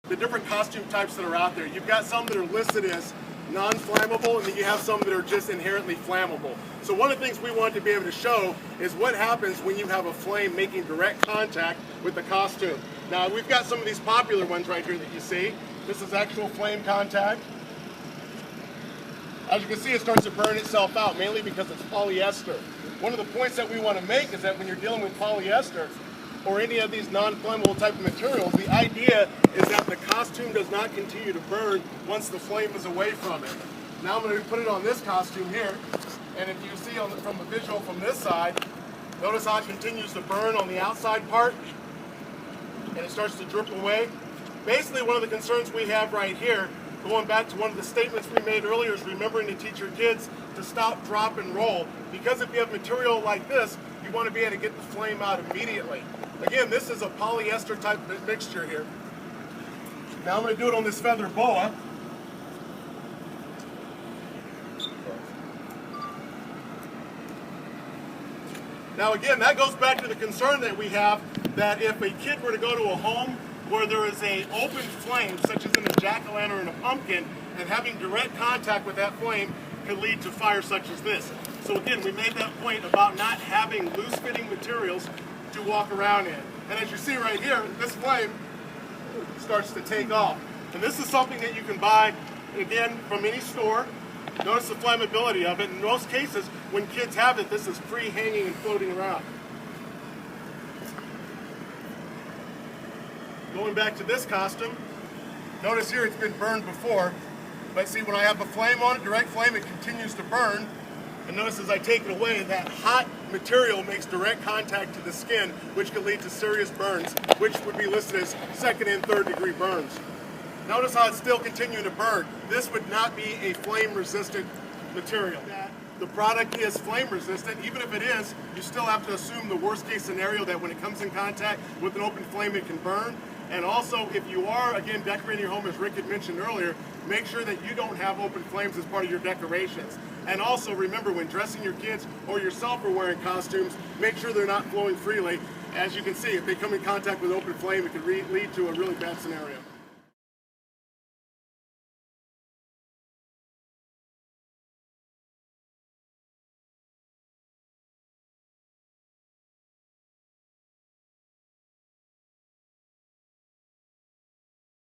the different costume types that are out there. You've got some that are listed as non-flammable, and then you have some that are just inherently flammable. So one of the things we want to be able to show is what happens when you have a flame making direct contact with the costume. Now we've got some of these popular ones right here that you see. This is actual flame contact. As you can see, it starts to burn itself out, mainly because it's polyester. One of the points that we want to make is that when you're dealing with polyester or any of these non-flammable type of materials, the idea is that the costume does not continue to burn once the flame is away from it. Now I'm going to put it on this costume here, and if you see from the visual from this side, notice how it continues to burn on the outside part, and it starts to drip away. Basically, one of the concerns we have right here, going back to one of the statements we made earlier, is remembering to teach your kids to stop, drop, and roll. Because if you have material like this, you want to be able to get the flame out immediately. Again, this is a polyester type mixture here. Now I'm going to do it on this feather boa. Now again, that goes back to the concern that we have that if a kid were to go to a home where there is a open flame, such as in a jack-o'-lantern and a pumpkin, and having direct contact with that flame could lead to fire such as this. So again, we made that point about not having loose-fitting materials to walk around in. And as you see right here, this flame starts to take off. And this is something that you can buy, again, from any store. Notice the flammability of it. In most cases, when kids have it, this is free hanging and floating around. Going back to this costume, notice here it's been burned before, but see when I have a flame on it, direct flame, it continues to burn. And notice as I take it away, that hot material makes direct contact to the skin, which can lead to serious burns, which would be listed as 2nd and 3rd degree burns. Notice how it's still continuing to burn. This would not be a flame resistant material. The product is flame resistant. Even if it is, you still have to assume the worst case scenario that when it comes in contact with an open flame, it can burn. And also, if you are, again, decorating your home, as Rick had mentioned earlier, make sure that you don't have open flames as part of your decorations. And also, remember, when dressing your kids or yourself for wearing costumes, make sure they're not flowing freely. As you can see, if they come in contact with open flame, it could lead to a really bad scenario.